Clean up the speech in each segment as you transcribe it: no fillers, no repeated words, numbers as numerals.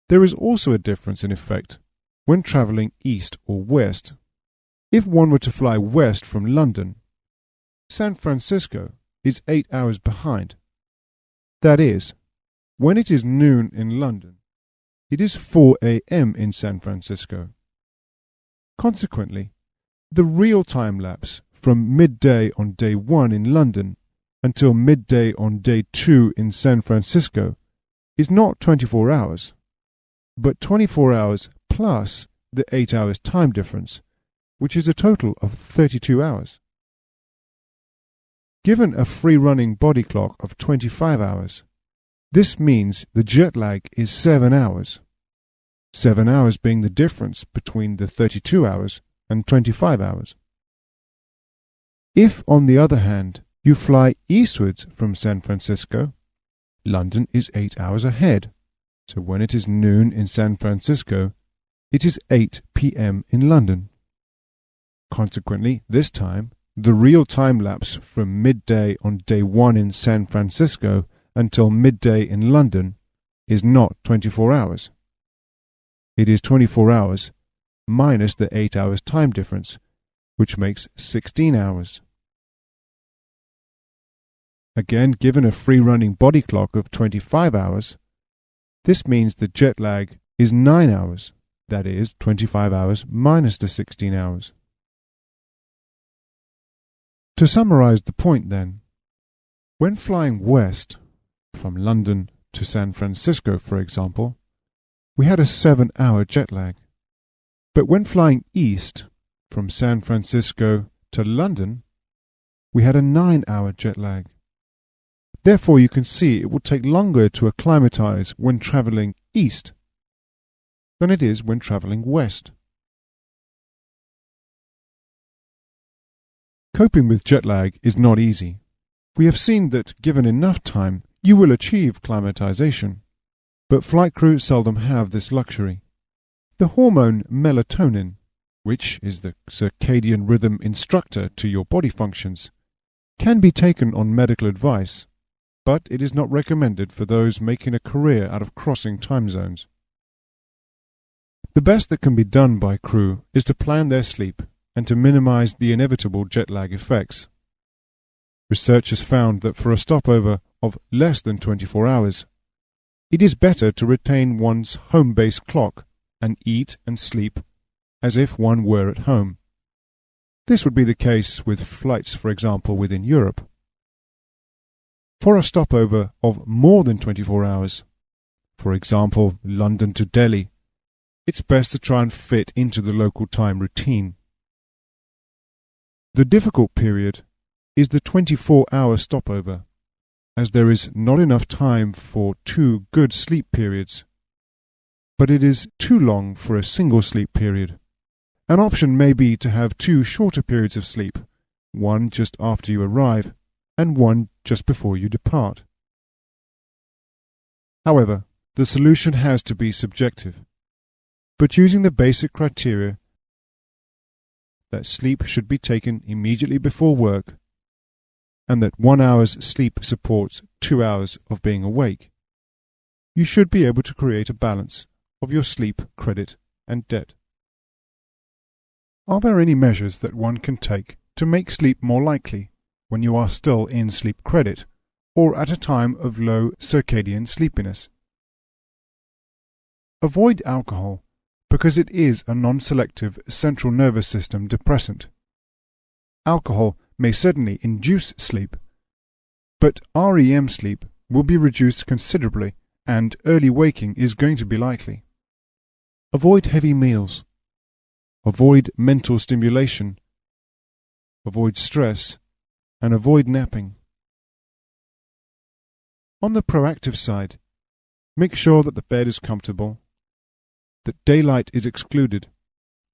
There is also a difference in effect when travelling east or west. If one were to fly west from London, San Francisco is 8 hours behind. That is, when it is noon in London, it is 4 a.m. in San Francisco. Consequently, the real time lapse from midday on day 1 in London until midday on day 2 in San Francisco is not 24 hours, but 24 hours plus the 8 hours time difference, which is a total of 32 hours. Given a free-running body clock of 25 hours, this means the jet lag is 7 hours, 7 hours being the difference between the 32 hours and 25 hours. If, on the other hand, you fly eastwards from San Francisco, London is 8 hours ahead, so when it is noon in San Francisco, it is 8 p.m. in London. Consequently, this time, the real time lapse from midday on day 1 in San Francisco until midday in London is not 24 hours. It is 24 hours minus the 8 hours time difference, which makes 16 hours. Again, given a free-running body clock of 25 hours, this means the jet lag is 9 hours, that is, 25 hours minus the 16 hours. To summarize the point then, when flying west, from London to San Francisco for example, we had a 7-hour jet lag. But when flying east, from San Francisco to London, we had a 9-hour jet lag. Therefore you can see it will take longer to acclimatize when travelling east than it is when travelling west. Coping with jet lag is not easy. We have seen that given enough time, you will achieve climatization, but flight crew seldom have this luxury. The hormone melatonin, which is the circadian rhythm instructor to your body functions, can be taken on medical advice, but it is not recommended for those making a career out of crossing time zones. The best that can be done by crew is to plan their sleep and to minimize the inevitable jet lag effects. Research has found that for a stopover of less than 24 hours, it is better to retain one's home-based clock and eat and sleep as if one were at home. This would be the case with flights, for example, within Europe. For a stopover of more than 24 hours, for example, London to Delhi, it's best to try and fit into the local time routine. The difficult period is the 24-hour stopover, as there is not enough time for 2 good sleep periods, but it is too long for a single sleep period. An option may be to have 2 shorter periods of sleep, one just after you arrive, and one just before you depart. However, the solution has to be subjective, but using the basic criteria that sleep should be taken immediately before work, and that 1 hour's sleep supports 2 hours of being awake, you should be able to create a balance of your sleep credit and debt. Are there any measures that one can take to make sleep more likely when you are still in sleep credit or at a time of low circadian sleepiness? Avoid alcohol because it is a non-selective central nervous system depressant. Alcohol may certainly induce sleep, but REM sleep will be reduced considerably and early waking is going to be likely. Avoid heavy meals. Avoid mental stimulation. Avoid stress, and avoid napping. On the proactive side, make sure that the bed is comfortable, that daylight is excluded,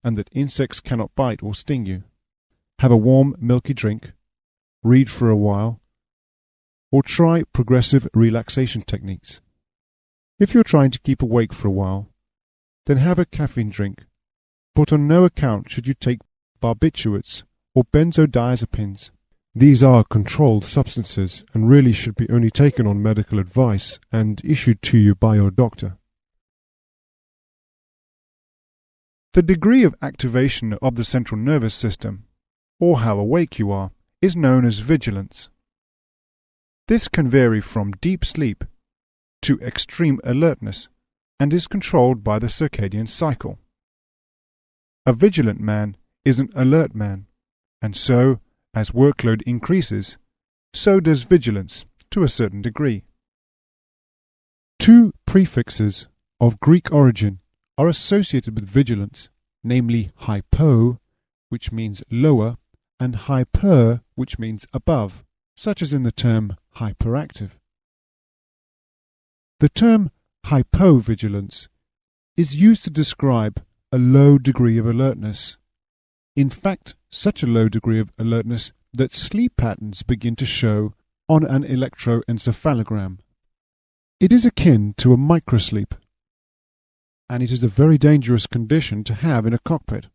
and that insects cannot bite or sting you. Have a warm, milky drink, read for a while, or try progressive relaxation techniques. If you're trying to keep awake for a while, then have a caffeine drink, but on no account should you take barbiturates or benzodiazepines. These are controlled substances and really should be only taken on medical advice and issued to you by your doctor. The degree of activation of the central nervous system, or how awake you are, is known as vigilance. This can vary from deep sleep to extreme alertness and is controlled by the circadian cycle. A vigilant man is an alert man, and so, as workload increases, so does vigilance to a certain degree. Two prefixes of Greek origin are associated with vigilance, namely hypo, which means lower, and hyper, which means above, such as in the term hyperactive. The term hypovigilance is used to describe a low degree of alertness. In fact, such a low degree of alertness that sleep patterns begin to show on an electroencephalogram. It is akin to a microsleep, and it is a very dangerous condition to have in a cockpit.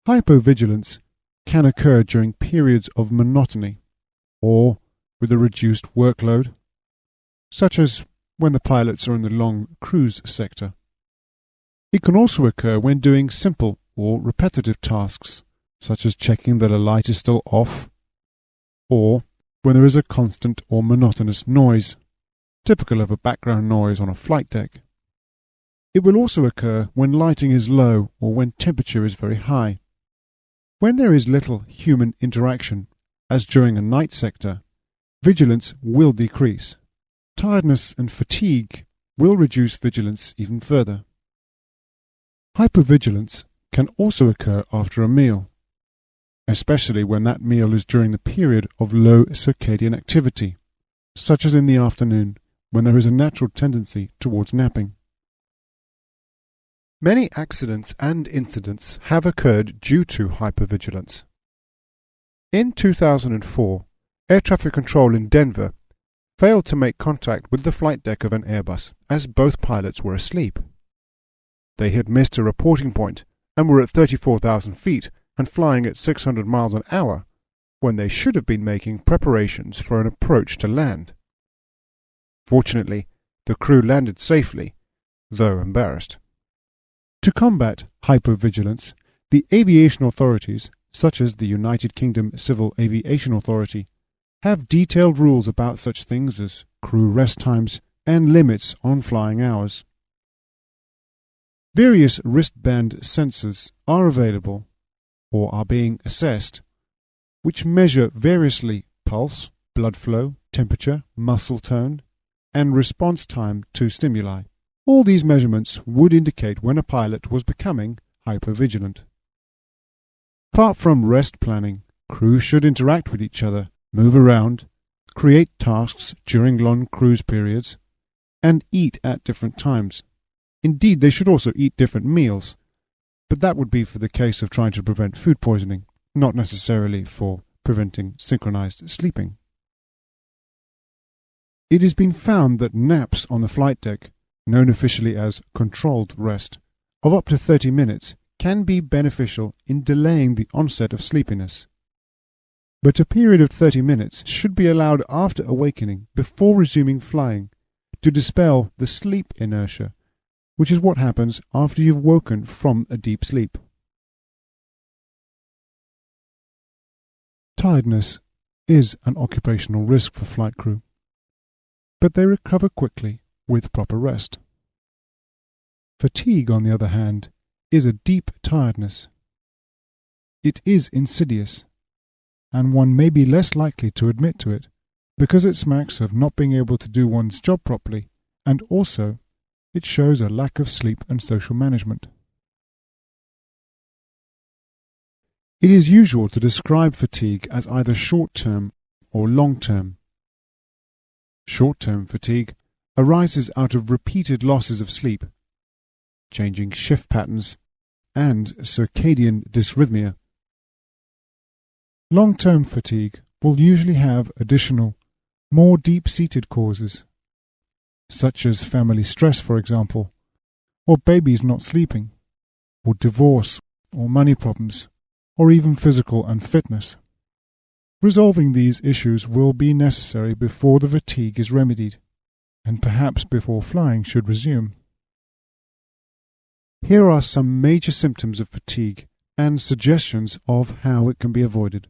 Hypovigilance can occur during periods of monotony, or with a reduced workload, such as when the pilots are in the long cruise sector. It can also occur when doing simple or repetitive tasks, such as checking that a light is still off, or when there is a constant or monotonous noise, typical of a background noise on a flight deck. It will also occur when lighting is low or when temperature is very high. When there is little human interaction, as during a night sector, vigilance will decrease. Tiredness and fatigue will reduce vigilance even further. Hypervigilance can also occur after a meal, especially when that meal is during the period of low circadian activity, such as in the afternoon, when there is a natural tendency towards napping. Many accidents and incidents have occurred due to hypervigilance. In 2004, air traffic control in Denver failed to make contact with the flight deck of an Airbus as both pilots were asleep. They had missed a reporting point and were at 34,000 feet and flying at 600 miles an hour when they should have been making preparations for an approach to land. Fortunately, the crew landed safely, though embarrassed. To combat hypervigilance, the aviation authorities, such as the United Kingdom Civil Aviation Authority, have detailed rules about such things as crew rest times and limits on flying hours. Various wristband sensors are available, or are being assessed, which measure variously pulse, blood flow, temperature, muscle tone, and response time to stimuli. All these measurements would indicate when a pilot was becoming hypervigilant. Apart from rest planning, crews should interact with each other, move around, create tasks during long cruise periods, and eat at different times. Indeed, they should also eat different meals, but that would be for the case of trying to prevent food poisoning, not necessarily for preventing synchronized sleeping. It has been found that naps on the flight deck, known officially as controlled rest, of up to 30 minutes can be beneficial in delaying the onset of sleepiness. But a period of 30 minutes should be allowed after awakening before resuming flying to dispel the sleep inertia, which is what happens after you've woken from a deep sleep. Tiredness is an occupational risk for flight crew, but they recover quickly with proper rest. Fatigue, on the other hand, is a deep tiredness. It is insidious, and one may be less likely to admit to it because it smacks of not being able to do one's job properly, and also it shows a lack of sleep and social management. It is usual to describe fatigue as either short-term or long-term. Short-term fatigue arises out of repeated losses of sleep, changing shift patterns, and circadian dysrhythmia. Long-term fatigue will usually have additional, more deep-seated causes, such as family stress, for example, or babies not sleeping, or divorce, or money problems, or even physical unfitness. Resolving these issues will be necessary before the fatigue is remedied, and perhaps before flying should resume. Here are some major symptoms of fatigue and suggestions of how it can be avoided.